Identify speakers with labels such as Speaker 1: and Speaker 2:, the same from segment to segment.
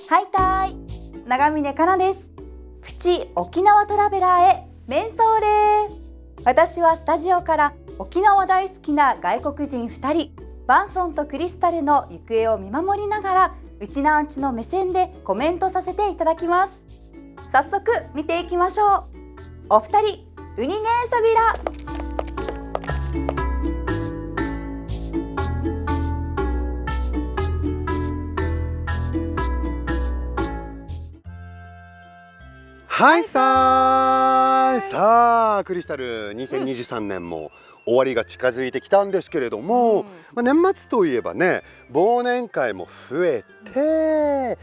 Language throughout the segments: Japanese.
Speaker 1: ハイタイ、長峰かなです。プチ沖縄トラベラーへメンソーレ。私はスタジオから沖縄大好きな外国人2人、バンソンとクリスタルの行方を見守りながら、うちなーんちの目線でコメントさせていただきます。早速見ていきましょう。お二人、ウニゲーサビラ。
Speaker 2: はいさあクリスタル2023年も終わりが近づいてきたんですけれども、年末といえばね、忘年会も増えて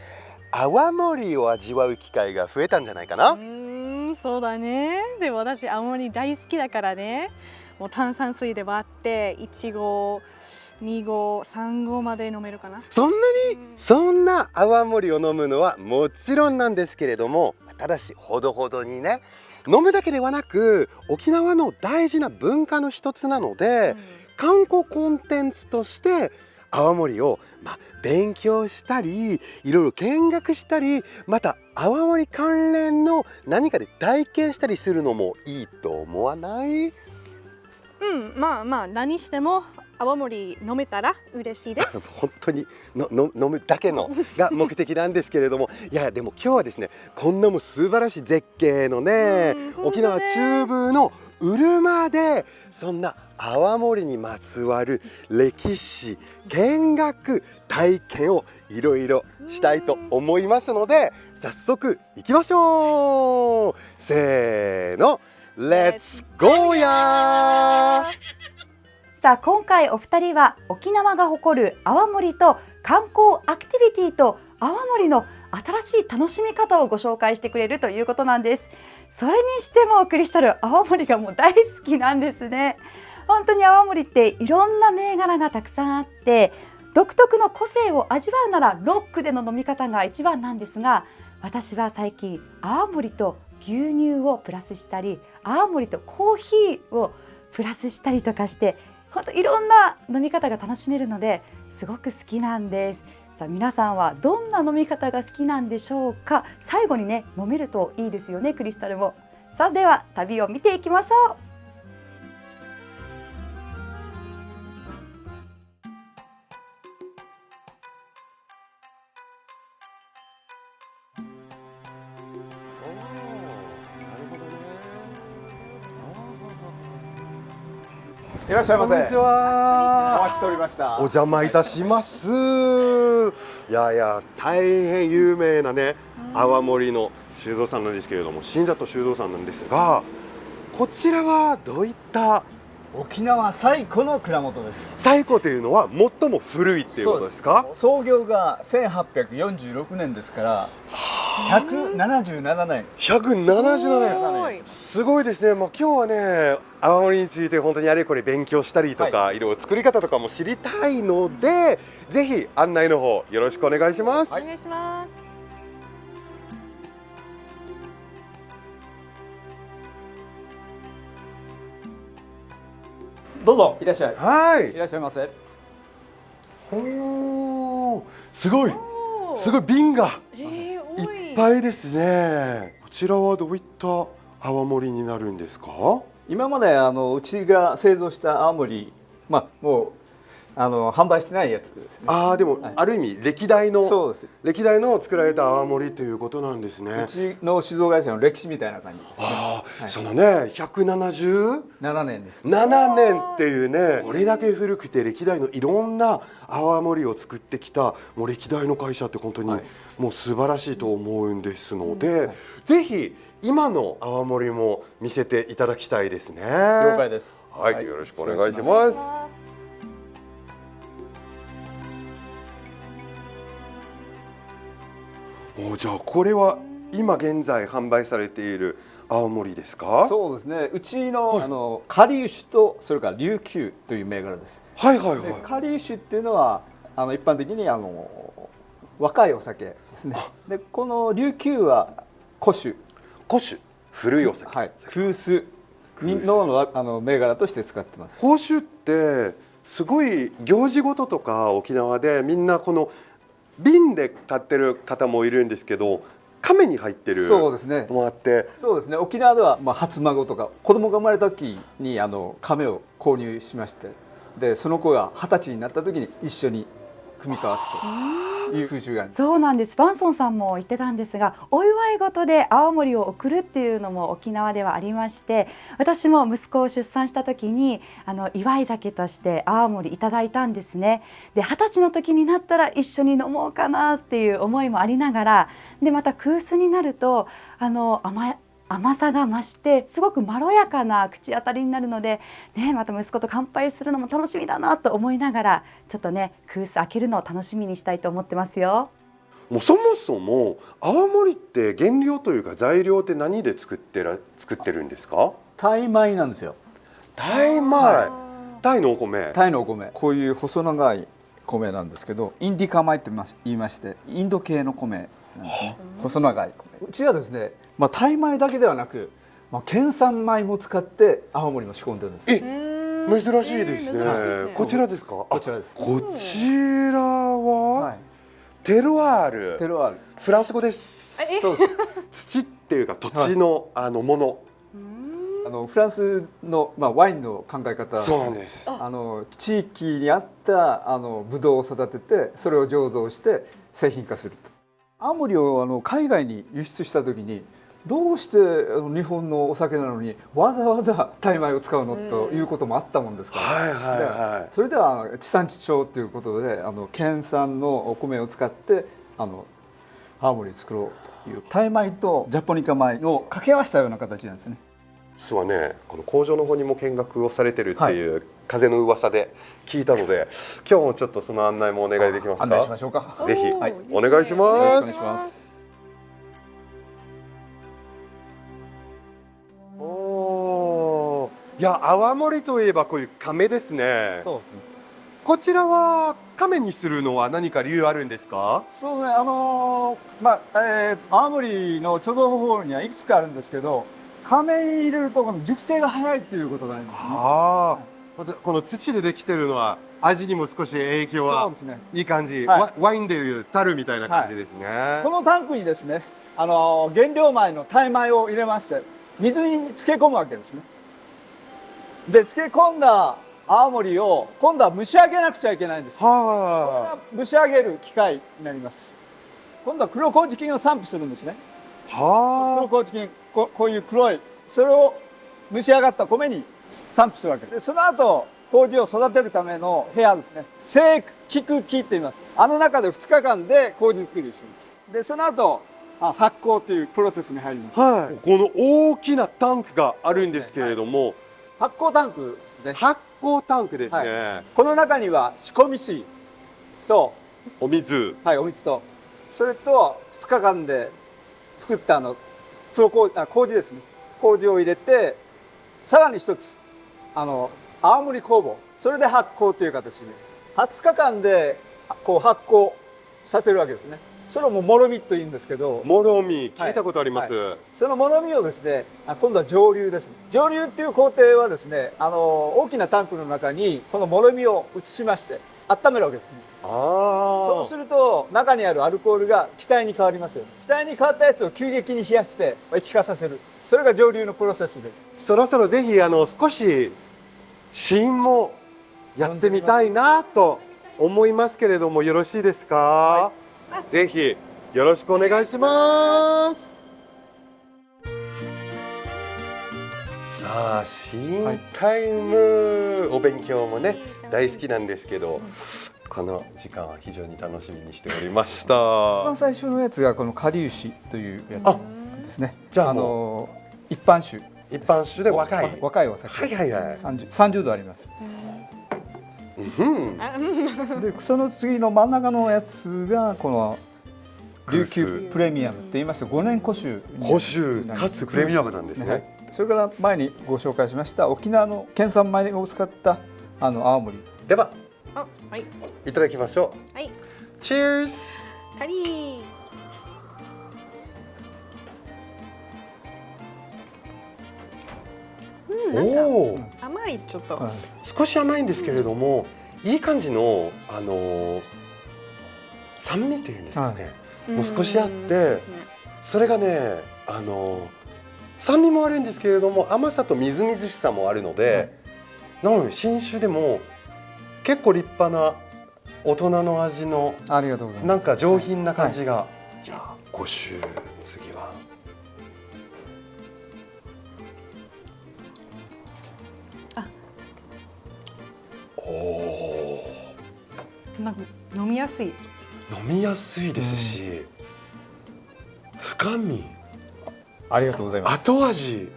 Speaker 2: 泡盛を味わう機会が増えたんじゃないかな。
Speaker 3: そうだね。でも私泡盛大好きだからね、もう炭酸水で割って1合2合3合まで飲めるかな。
Speaker 2: そんなに、そんな泡盛を飲むのはもちろんなんですけれども、ただしほどほどにね。飲むだけではなく沖縄の大事な文化の一つなので、観光コンテンツとして泡盛を、勉強したりいろいろ見学したり、また泡盛関連の何かで体験したりするのもいいと思わない？
Speaker 3: 何しても泡盛飲めたら嬉しいです。
Speaker 2: 本当に飲むだけのが目的なんですけれども、いやでも今日はですね、こんなも素晴らしい絶景のね、沖縄中部のうるまでそんな泡盛にまつわる歴史見学体験をいろいろしたいと思いますので、早速行きましょう。せーの、レッツゴーやー。
Speaker 1: さあ今回お二人は沖縄が誇る泡盛と観光アクティビティと泡盛の新しい楽しみ方をご紹介してくれるということなんです。それにしてもクリスタル、泡盛がもう大好きなんですね。本当に泡盛っていろんな銘柄がたくさんあって、独特の個性を味わうならロックでの飲み方が一番なんですが、私は最近泡盛と牛乳をプラスしたり、泡盛とコーヒーをプラスしたりとかして、本当いろんな飲み方が楽しめるのですごく好きなんです。さあ皆さんはどんな飲み方が好きなんでしょうか。最後にね、飲めるといいですよね、クリスタルも。さあでは旅を見ていきましょう。
Speaker 4: いらっしゃいませ。
Speaker 2: こんにちは。
Speaker 4: お待ちしておりました。
Speaker 2: お邪魔いたします。いや大変有名なね、泡盛の修造さんなんですけれども、新里修造さんなんですが、こちらはどういった
Speaker 4: 沖縄最古の蔵元です。
Speaker 2: 最古というのは最も古いっていうことですか？
Speaker 4: 創業が1846年ですから177年。
Speaker 2: 177年。すごいですね。今日はね、泡盛について本当にあれこれ勉強したりとか、いろいろ作り方とかも知りたいので、ぜひ案内の方よろしくお願いします。
Speaker 3: お願いします。
Speaker 4: どうぞいらっしゃい。
Speaker 2: はい。
Speaker 4: いらっしゃいませ。
Speaker 2: おー、すごい瓶がいっぱいですね。こちらはどういった泡盛になるんですか？
Speaker 4: 今までうちが製造した泡盛、もう販売してないやつですね。
Speaker 2: でも、ある意味歴代の作られた泡盛ということなんですね。
Speaker 4: うちの酒造会社の歴史みたいな感じですね。
Speaker 2: そのね、177年
Speaker 4: です。
Speaker 2: 7年っていうね、これだけ古くて歴代のいろんな泡盛を作ってきたもう歴代の会社って本当にもう素晴らしいと思うんですので、ぜひ今の泡盛も見せていただきたいですね。
Speaker 4: 了解です。
Speaker 2: はい、よろしくお願いします。じゃあこれは今現在販売されている青森ですか？
Speaker 4: そうですね。うちの顆粒酒とそれから琉球という銘柄です。
Speaker 2: はいはいはい。
Speaker 4: 顆粒酒っていうのは一般的に若いお酒ですね。でこの琉球は古酒。
Speaker 2: 古いお酒。
Speaker 4: はい。空酒の銘柄として使ってます。
Speaker 2: 古酒ってすごい行事ごととか沖縄でみんなこの瓶で買ってる方もいるんですけど、亀に入ってる
Speaker 4: そうですね。
Speaker 2: のもあって、
Speaker 4: そうですね。沖縄では初孫とか子供が生まれた時に亀を購入しまして、でその子が20歳になった時に一緒に踏み交わすという風習があります。
Speaker 1: そうなんです。バンソンさんも言ってたんですが、お祝い事で泡盛を送るっていうのも沖縄ではありまして、私も息子を出産した時に祝い酒として泡盛いただいたんですね。で20歳の時になったら一緒に飲もうかなっていう思いもありながら、でまた空数になると甘さが増してすごくまろやかな口当たりになるので、ね、また息子と乾杯するのも楽しみだなと思いながら、ちょっとね空数開けるのを楽しみにしたいと思ってますよ。
Speaker 2: もうそもそも泡盛って原料というか材料って何で作ってるんですか？
Speaker 4: タイ米なんですよ。
Speaker 2: タイ米、タイのお米。
Speaker 4: タイのお米、こういう細長い米なんですけど、インディカ米って言いまして、インド系の米なんですね。細長い米。うちはですね、タイ米だけではなく、県産米も使って泡盛も仕込んでるんです。
Speaker 2: 珍しいですね。こちらですか？
Speaker 4: こちらです。
Speaker 2: こちらはテロワール。
Speaker 4: テロワール。
Speaker 2: フランス語です。
Speaker 4: そうです。
Speaker 2: 土っていうか土地のもの。
Speaker 4: フランスのワインの考え方。
Speaker 2: そうなんです。
Speaker 4: 地域に合ったブドウを育てて、それを醸造して製品化すると。泡盛を海外に輸出した時に、どうして日本のお酒なのにわざわざタイ米を使うのということもあったもんですから、それでは地産地消ということで県産のお米を使って泡盛を作ろうという、タイ米とジャポニカ米を掛け合わせたような形なんですね。
Speaker 2: 実はね、この工場の方にも見学をされてるっていう風の噂で聞いたので、今日もちょっとその案内もお願いできますか？
Speaker 4: 案内しましょうか。
Speaker 2: ぜひ、お願いします。
Speaker 4: よろしくお願いします。
Speaker 2: いや、泡盛といえばこういう亀ですね。
Speaker 4: そうですね。
Speaker 2: こちらは亀にするのは何か理由あるんですか？
Speaker 4: そうね、泡盛の貯蔵方法にはいくつかあるんですけど、亀入れるとこの熟成が早いということがありますね。
Speaker 2: またこの土でできてるのは味にも少し影響は、
Speaker 4: そうですね、
Speaker 2: いい感じ、ワインでいう樽みたいな感じですね。
Speaker 4: このタンクにですね、原料米のタイ米を入れまして、水に漬け込むわけですね。で漬け込んだ泡盛を今度は蒸し上げなくちゃいけないんです。これが蒸し上げる機械になります。今度は黒麹菌を散布するんですね。黒麹菌、こういう黒い、それを蒸し上がった米に散布するわけで、その後麹を育てるための部屋ですね、生菊期って言います。中で2日間で麹作りをします。でその後発酵というプロセスに入ります。
Speaker 2: この大きなタンクがあるんですけれども、
Speaker 4: 発酵タンクですね。
Speaker 2: 発酵タンクですね。
Speaker 4: この中には仕込み水と
Speaker 2: お水、
Speaker 4: お水と、それと2日間で作った黒麹ですね。麹を入れて、さらに一つ青森酵母、それで発酵という形で20日間でこう発酵させるわけですね。それをもろみというんですけど、
Speaker 2: もろみ聞いたことあります。
Speaker 4: そのもろみをですね、今度は蒸留ですね。蒸留っていう工程はですね、大きなタンクの中にこのもろみを移しまして温めるわけですね。そうすると中にあるアルコールが気体に変わりますよ。気体に変わったやつを急激に冷やして液化させる、それが蒸留のプロセスで、
Speaker 2: そろそろぜひ少し試飲もやってみたいなと思いますけれども、よろしいですか？ぜひよろしくお願いします。さあ、試飲タイム、お勉強もね大好きなんですけど、この時間は非常に楽しみにしておりました。
Speaker 4: 一番最初のやつがこの顆粒子というやつですね。
Speaker 2: じゃあ
Speaker 4: 一般酒
Speaker 2: で若い
Speaker 4: お酒、30度あります。でその次の真ん中のやつがこの琉球プレミアムって言いまして、5年古酒
Speaker 2: かつプレミアムなんですね。
Speaker 4: それから前にご紹介しました沖縄の県産米を使った泡盛
Speaker 2: では、いただきましょう。チェーズ。
Speaker 3: カリー。なんか甘い、ちょっと、
Speaker 2: 少し甘いんですけれども、いい感じの酸味っていうんですかね、
Speaker 3: う
Speaker 2: もう少しあって
Speaker 3: ですね
Speaker 2: それがね酸味もあるんですけれども甘さとみずみずしさもあるので、なので新酒でも結構立派な大人の味の
Speaker 4: ありがとうございます。
Speaker 2: なんか上品な感じが、
Speaker 4: は
Speaker 2: じゃあ5種次はおお
Speaker 3: なんか飲みやすい。
Speaker 2: 飲みやすいですし、深み
Speaker 4: ありがとうございます。
Speaker 2: 後味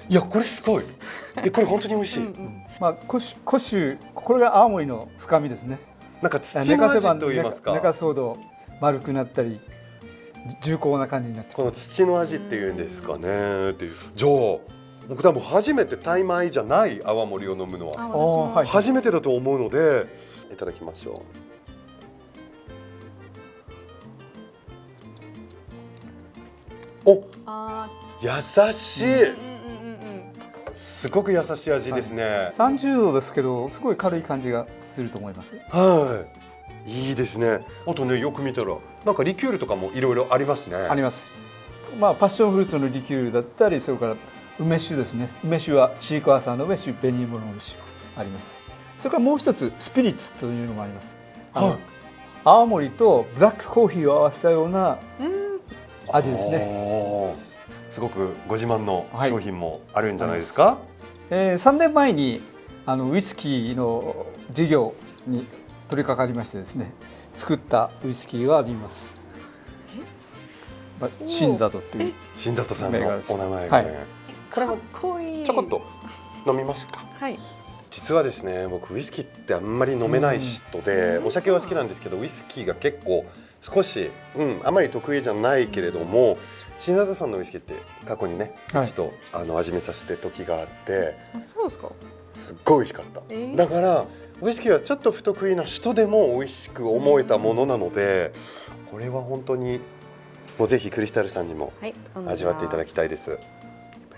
Speaker 2: いやこれすごいこれ本当に美味しい、
Speaker 4: まあ古酒これが青森の深みですね。
Speaker 2: なんか土
Speaker 4: 寝
Speaker 2: の味
Speaker 4: かせば
Speaker 2: と言いますか
Speaker 4: 寝かすほど丸くなったり重厚な感じになってくる。
Speaker 2: この土の味っていうんですかねっていうじゃあ僕多分初めてタイ米じゃない泡盛を飲むのは
Speaker 3: あ、私
Speaker 4: あ
Speaker 3: も
Speaker 4: はい
Speaker 2: 初めてだと思うのでいただきましょう。お
Speaker 3: あ
Speaker 2: 優しい、
Speaker 3: ー、うんうんうん
Speaker 2: すごく優しい味ですね。
Speaker 4: 30度ですけどすごい軽い感じがすると思います。
Speaker 2: はいいいですね。あとねよく見たらなんかリキュールとかもいろいろありますね。
Speaker 4: あります。まあパッションフルーツのリキュールだったり、それから梅酒ですね。梅酒はシークワーサーの梅酒、紅芋の梅酒あります。それからもう一つスピリッツというのもあります。
Speaker 2: はい
Speaker 4: 青森とブラックコーヒーを合わせたような
Speaker 3: うん。
Speaker 4: 味ですね。
Speaker 2: ね。すごくご自慢の
Speaker 4: はい
Speaker 2: 商品もあるんじゃないですか。
Speaker 4: 3年前にウイスキーの事業に取り掛かりましてですね、作ったウイスキーがあります。新里という
Speaker 2: 新里さんの
Speaker 4: 銘柄です
Speaker 2: お名前がね、
Speaker 4: はい
Speaker 2: これも
Speaker 3: かっこいい。
Speaker 2: ちょこっと飲みますか。
Speaker 3: はい。
Speaker 2: 実はですね僕ウイスキーってあんまり飲めない人で、お酒は好きなんですけどウイスキーが結構少し、あまり得意じゃないけれども、新里さんのウイスキーって過去にね、
Speaker 4: はい
Speaker 2: 一度味見させて時があって
Speaker 3: あ、そうですか。
Speaker 2: すっごい美味しかった、だからウイスキーはちょっと不得意な人でも美味しく思えたものなので、これは本当にもうぜひクリスタルさんにも
Speaker 3: はい。
Speaker 2: 味わっていただ
Speaker 3: き。
Speaker 2: きたいです。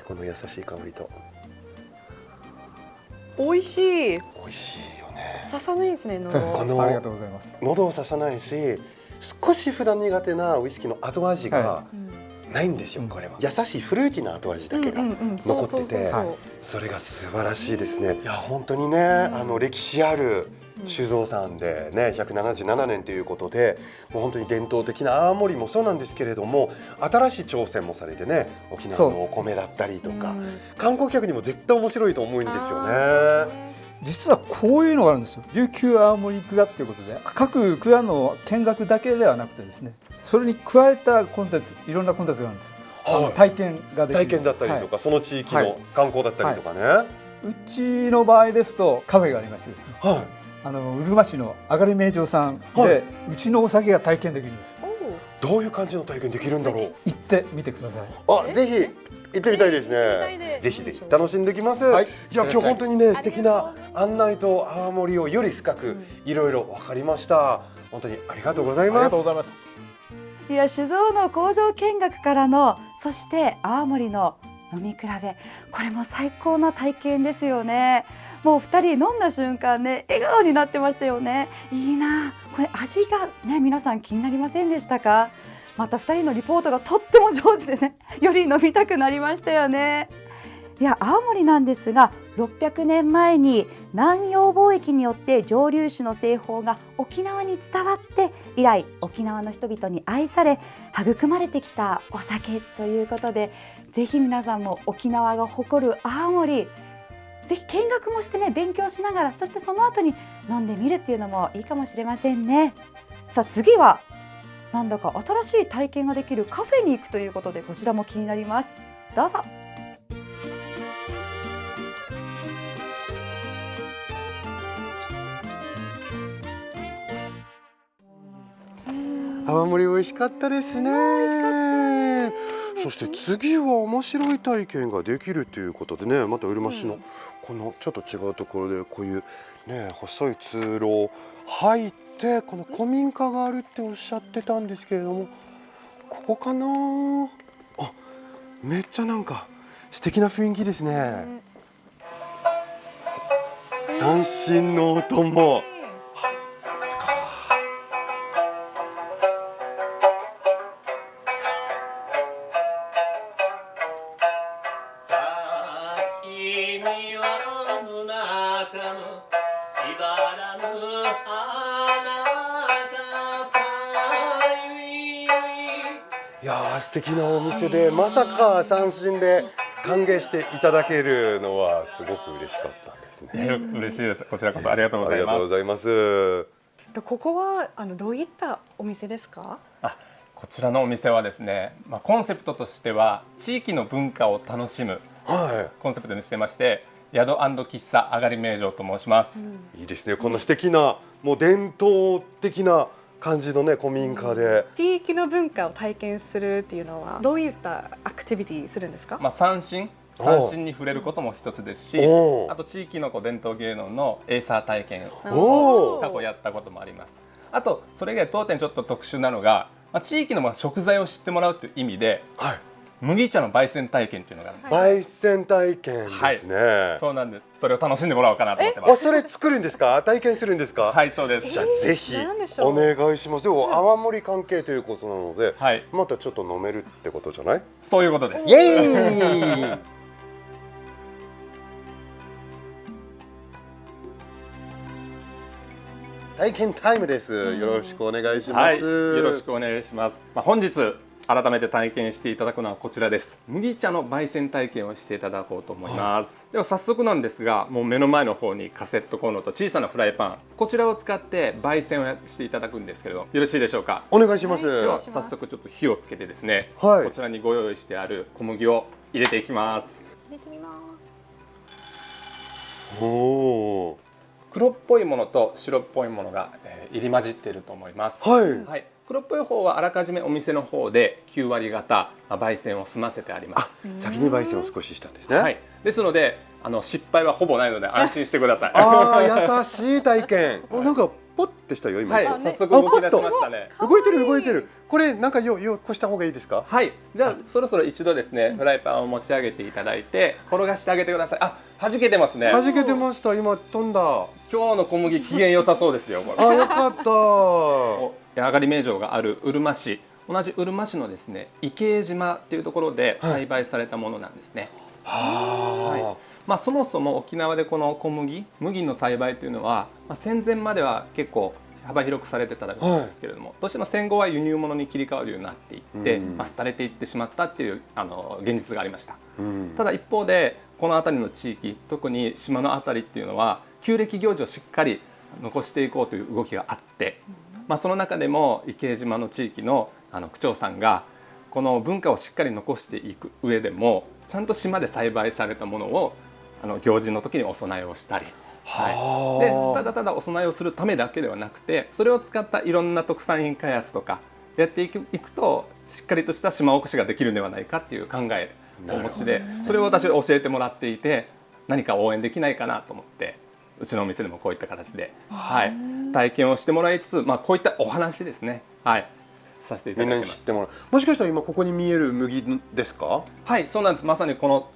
Speaker 2: この優しい香りと
Speaker 3: 美味しい。
Speaker 2: 美味しいよね。
Speaker 3: 刺さないですね。
Speaker 4: そうです
Speaker 2: この
Speaker 4: ありがとうございます。
Speaker 2: 喉を刺さないし、少し普段苦手なウイスキーの後味が
Speaker 4: は
Speaker 2: ないんですよ、
Speaker 4: うん
Speaker 2: これは。優しいフルーティーな後味だけが残ってて、それが素晴らしいですね。いや本当にね、歴史ある酒造さんでね、177年ということで、もう本当に伝統的な青森もそうなんですけれども、新しい挑戦もされてね、沖縄のお米だったりとか、観光客にも絶対面白いと思うんですよね。
Speaker 4: 実はこういうのがあるんですよ。琉球青森蔵っていうことで、各蔵の見学だけではなくてですね、それに加えたコンテンツ、いろんなコンテンツがあるんですよ。
Speaker 2: はい
Speaker 4: 体験ができる。
Speaker 2: 体験だったりとか、その地域の観光だったりとかね。
Speaker 4: うちの場合ですとカフェがありましてですね、
Speaker 2: は
Speaker 4: うるま市のあがり名城さんで、
Speaker 2: はいう
Speaker 4: ちのお酒が体験できるんですよ。
Speaker 2: どういう感じの体験できるんだろう。
Speaker 4: 行ってみてください。
Speaker 2: あ、ぜひ行ってみたいです
Speaker 3: 行ってみたい
Speaker 2: ね。
Speaker 3: です
Speaker 2: ぜひぜひ楽しんできます。
Speaker 4: はい
Speaker 2: いや今日本当にね素敵な案内と泡盛をより深くいろいろ分かりました。本当にありがとうござい
Speaker 4: あり
Speaker 2: ます。
Speaker 4: がとうございます。
Speaker 1: いや酒造の工場見学からの、そして泡盛の飲み比べ、これも最高な体験ですよね。もう2人飲んだ瞬間ね、笑顔になってましたよね。いいな、これ味がね、皆さん気になりませんでしたか？また2人のリポートがとっても上手でね、より飲みたくなりましたよね。いや青森なんですが、600年前に南洋貿易によって蒸留酒の製法が沖縄に伝わって、以来沖縄の人々に愛され育まれてきたお酒ということで、ぜひ皆さんも沖縄が誇る青森、ぜひ見学もしてね、勉強しながら、そしてその後に飲んでみるっていうのもいいかもしれませんね。さあ次はなんだか新しい体験ができるカフェに行くということで、こちらも気になります。どうぞ。
Speaker 2: 泡盛美味しかったですね。そして次は面白い体験ができるということでね、またうるま市のこのちょっと違うところでこういうね細い通路を入ってこの古民家があるっておっしゃってたんですけれども、ここかなあ。めっちゃなんか素敵な雰囲気ですね。三振の音もや素敵なお店で、まさか三振で歓迎していただけるのはすごく嬉しかったですね。
Speaker 5: 嬉しいです。こちらこそありがとうご
Speaker 2: ありがとう
Speaker 5: ざいます。
Speaker 2: ございます。
Speaker 3: ここはどういったお店ですか？
Speaker 5: こちらのお店はですね、コンセプトとしては地域の文化を楽しむ
Speaker 2: は
Speaker 5: コンセプトにしてまして、宿&喫茶あがり名城と申します。
Speaker 2: い、いいですね。こんな素敵なもう伝統的な感じのね古民家で、
Speaker 3: 地域の文化を体験するっていうのはどういったアクティビティするんですか？
Speaker 5: 三振に触れることも一つですし、
Speaker 2: おー
Speaker 5: あと地域の伝統芸能のエイサー体験
Speaker 2: おー
Speaker 5: を過去やったこともあります。あとそれ以外当店ちょっと特殊なのが、地域の食材を知ってもらうという意味で
Speaker 2: はい、
Speaker 5: 麦茶の焙煎体験というのがあるんです。
Speaker 2: 焙煎体験ですね。
Speaker 5: そうなんです。それを楽しんでもらおうかなと思ってます。
Speaker 2: それ作るんですか？体験するんですか？
Speaker 5: はい、そうです。
Speaker 2: じゃあぜひ
Speaker 3: なんでしょ
Speaker 2: お
Speaker 3: う
Speaker 2: 願いします。でも泡盛関係ということなので、
Speaker 5: はい、
Speaker 2: またちょっと飲めるってことじゃない？
Speaker 5: そういうことです。
Speaker 2: イエーイ体験タイムです。よろしくお願いします。
Speaker 5: はい、よろしくお願いします。本日改めて体験していただくのはこちらです。麦茶の焙煎体験をしていただこうと思います。では早速なんですが、もう目の前の方にカセットコンロと小さなフライパン、こちらを使って焙煎をしていただくんですけれど、よろしいでしょうか？
Speaker 2: お願いします。
Speaker 5: では早速ちょっと火をつけてですね、
Speaker 2: はい
Speaker 5: こちらにご用意してある小麦を入れていきます。
Speaker 3: 見てみます。
Speaker 2: おお
Speaker 5: 黒っぽいものと白っぽいものが、入り混じっていると思います。
Speaker 2: ー。はい。
Speaker 5: はい、黒っぽい方はあらかじめお店の方で9割方焙煎を済ませてあります。
Speaker 2: 先に焙煎を少ししたんですね。
Speaker 5: はい、ですので失敗はほぼないので安心してください。
Speaker 2: ああ、優しい体験。なんかポッてしたよ今。
Speaker 5: はい、早速動き出しましたね。
Speaker 2: 動いてる動いてる。これなんかよこした方がいいですか？
Speaker 5: はい、じゃあそろそろ一度ですね、フライパンを持ち上げていただいて転がしてあげてください。弾けてますね。
Speaker 2: 弾けてました。今飛んだ。
Speaker 5: 今日の小麦機嫌良さそうですよ。これ
Speaker 2: よかった。
Speaker 5: あがり名城があるうるま市、同じうるま市のですね池江島っていうところで栽培されたものなんですね。そもそも沖縄でこの小麦の栽培というのは、戦前までは結構幅広くされてたんですけれども、どうしても戦後は輸入物に切り替わるようになっていって、廃れていってしまったっていう現実がありました。ただ一方でこの辺りの地域、特に島の辺りっていうのは旧暦行事をしっかり残していこうという動きがあって、その中でも池江島の地域の区長さんがこの文化をしっかり残していく上でもちゃんと島で栽培されたものを行事の時にお供えをしたり、でただただお供えをするためだけではなくて、それを使ったいろんな特産品開発とかやっていくとしっかりとした島おこしができるんではないかっていう考えをお持ちで、それを私は教えてもらっていて、何か応援できないかなと思って、うちのお店でもこういった形で、体験をしてもらいつつ、こういったお話ですね、させていた
Speaker 2: みんな
Speaker 5: だいてます。
Speaker 2: に知ってもらう。もしかしたら今ここに見える麦ですか？
Speaker 5: はい、そうなんです。まさにこの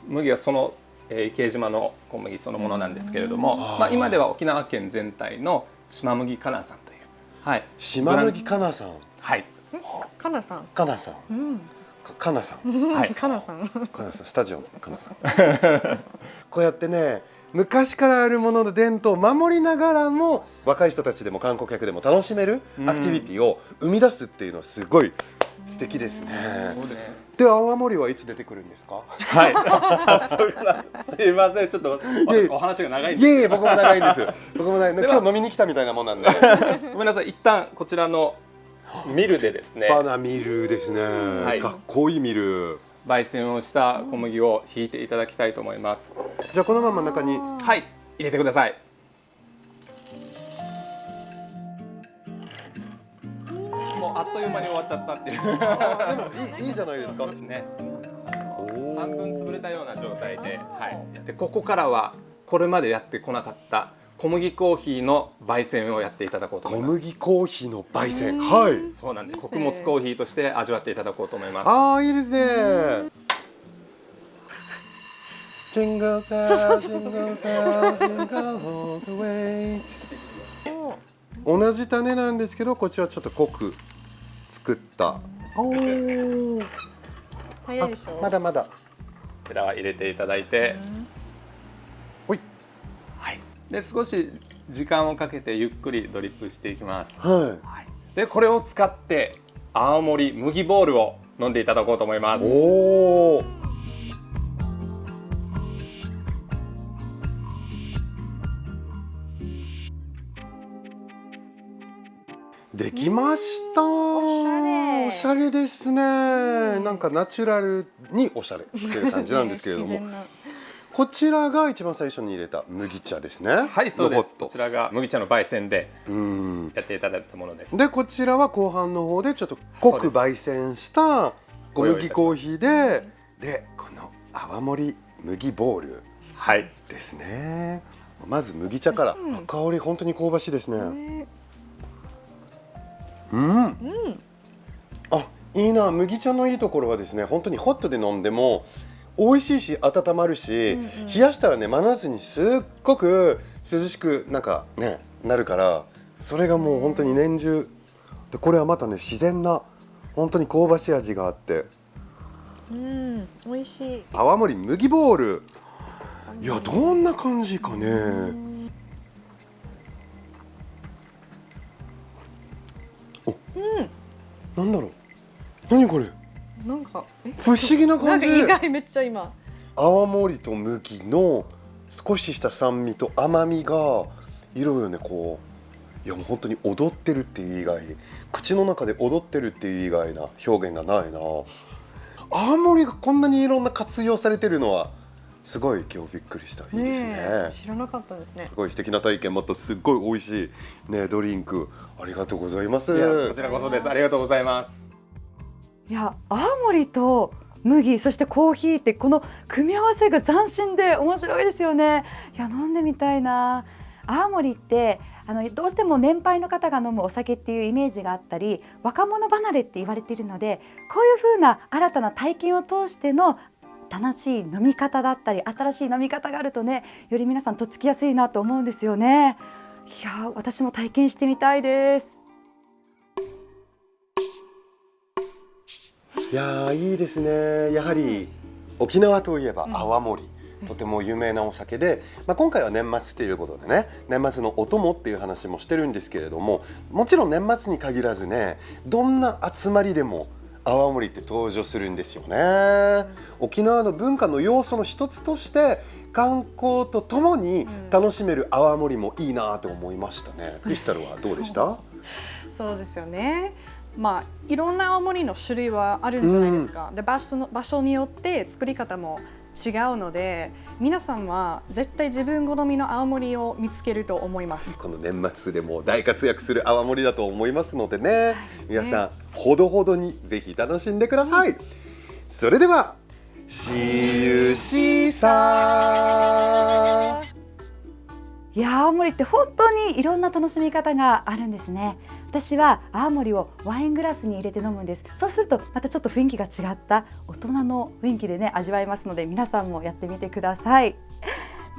Speaker 5: 麦はその池江島の小麦そのものなんですけれども、今では沖縄県全体の島麦かなさんという、
Speaker 2: 島麦かなさん。
Speaker 5: はい、
Speaker 3: かなさん。
Speaker 2: かなさん。かなさん。
Speaker 5: はい、
Speaker 3: かなさん。
Speaker 2: かなさん、スタジオのかなさん。こうやってね、昔からあるものの伝統を守りながらも若い人たちでも観光客でも楽しめるアクティビティを生み出すっていうのはすごい素敵ですね。
Speaker 5: そうですね。
Speaker 2: で、泡盛はいつ出てくるんですか？
Speaker 5: はい、早速なんです。すいません、ちょっとお話が長いんです。
Speaker 2: いえいえ、僕も長いんです。僕も長い。今日飲みに来たみたいなもんなんで。
Speaker 5: ごめんなさい、一旦こちらのミルでですね、
Speaker 2: バナミルですね。
Speaker 5: い
Speaker 2: かっこいいミル。
Speaker 5: 焙煎をした小麦をひいていただきたいと思います。
Speaker 2: じゃあこのまま中に。
Speaker 5: はい、入れてください。もうあっという間に終わっちゃったっていう。
Speaker 2: でもいいじゃないですか。
Speaker 5: ね、半分潰れたような状態で、でここからはこれまでやってこなかった小麦コーヒーの焙煎をやっていただこうと思
Speaker 2: 小
Speaker 5: います。
Speaker 2: 麦コーヒーの焙煎。はい。
Speaker 5: そうなんです。穀物コーヒーとして味わっていただこうと思います。
Speaker 2: いいですね。Jingle bell, jingle bell, jingle all the way。同じ種なんですけど、こっちはちょっと濃く作った。
Speaker 3: 早いでしょ。
Speaker 2: まだまだ。
Speaker 5: こちらは入れていただいて、で少し時間をかけてゆっくりドリップしていきます。
Speaker 2: は
Speaker 5: でこれを使って青森麦ボールを飲んでいただこうと思います。
Speaker 2: おお。できました。おしゃれですね。なんかナチュラルにおしゃれっていう感じなんですけれども、こちらが一番最初に入れた麦茶ですね。
Speaker 5: はい、そうです。
Speaker 2: ロボット
Speaker 5: こちらが麦茶の焙煎でやっていただいたものです。
Speaker 2: でこちらは後半の方でちょっと濃く焙煎した小麦コーヒーでこの泡盛麦ボールですね。まず麦茶から、香り本当に香ばしいですね。あ、いいな。麦茶のいいところはですね、本当にホットで飲んでも美味しいし温まるし、冷やしたらね真夏にすっごく涼しくなるから、それがもう本当に年中で、これはまたね自然な本当に香ばしい味があって、
Speaker 3: 美味しい。
Speaker 2: 泡盛麦ボール、いやどんな感じかね。なんだろう、何これ、
Speaker 3: なんか
Speaker 2: 不思議な感じ。
Speaker 3: なんか意外、めっちゃ今
Speaker 2: 泡盛と麦の少しした酸味と甘みがいろいろね、こういやもう本当に踊ってるっていう以外、口の中で踊ってるっていう以外な表現がないな。泡盛がこんなにいろんな活用されてるのはすごい今日びっくりした。いいですね。
Speaker 3: 知らなかったですね。
Speaker 2: すごい素敵な体験、またすっごい美味しいねドリンク、ありがとうございます。
Speaker 5: いや、こちらこそです。ありがとうございます。
Speaker 1: いや、泡盛と麦、そしてコーヒーってこの組み合わせが斬新で面白いですよね。いや、飲んでみたいな。泡盛ってどうしても年配の方が飲むお酒っていうイメージがあったり、若者離れって言われているので、こういう風な新たな体験を通しての楽しい飲み方だったり、新しい飲み方があるとね、より皆さんとっつきやすいなと思うんですよね。いや、私も体験してみたいです。
Speaker 2: いやいいですね。やはり沖縄といえば泡盛、とても有名なお酒で、今回は年末ということでね、年末のお供っていう話もしてるんですけれども、もちろん年末に限らずね、どんな集まりでも泡盛って登場するんですよね。沖縄の文化の要素の一つとして観光とともに楽しめる泡盛もいいなと思いましたね。クリスタルはどうでした？
Speaker 3: そうですよね。いろんな青森の種類はあるんじゃないですか。で、場所によって作り方も違うので、皆さんは絶対自分好みの青森を見つけると思います。
Speaker 2: この年末でも大活躍する泡盛だと思いますのでね、皆さんほどほどにぜひ楽しんでください。それでは See you シーサー。
Speaker 1: いや、青森って本当にいろんな楽しみ方があるんですね。私は青森をワイングラスに入れて飲むんです。そうするとまたちょっと雰囲気が違った大人の雰囲気でね、味わえますので、皆さんもやってみてください。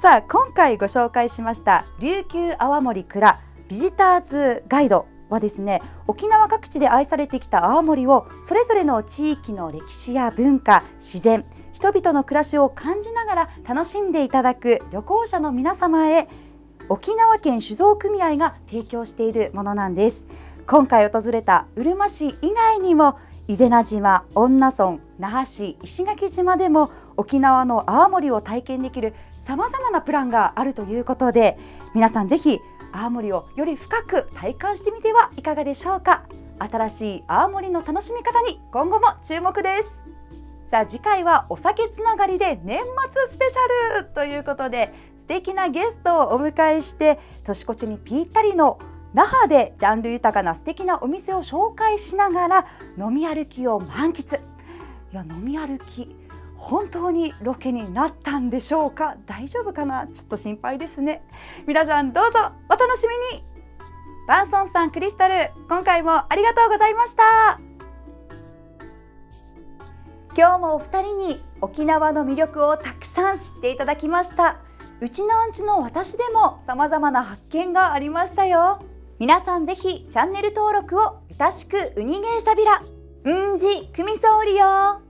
Speaker 1: さあ、今回ご紹介しました琉球泡盛蔵ビジターズガイドはですね、沖縄各地で愛されてきた泡盛をそれぞれの地域の歴史や文化、自然、人々の暮らしを感じながら楽しんでいただく旅行者の皆様へ、沖縄県酒造組合が提供しているものなんです。今回訪れたうるま市以外にも、伊是名島、恩納村、那覇市、石垣島でも沖縄の泡盛を体験できるさまざまなプランがあるということで、皆さんぜひ泡盛をより深く体感してみてはいかがでしょうか。新しい泡盛の楽しみ方に今後も注目です。さあ、次回はお酒つながりで年末スペシャルということで、素敵なゲストをお迎えして年越しにぴったりの那覇でジャンル豊かな素敵なお店を紹介しながら飲み歩きを満喫。いや、飲み歩き本当にロケになったんでしょうか。大丈夫かな、ちょっと心配ですね。皆さんどうぞお楽しみに。バンソンさん、クリスタル、今回もありがとうございました。今日もお二人に沖縄の魅力をたくさん知っていただきました。うちなんちの私でも様々な発見がありましたよ。皆さんぜひチャンネル登録をよろしくうにげーさびら。うんじくみそうりよ。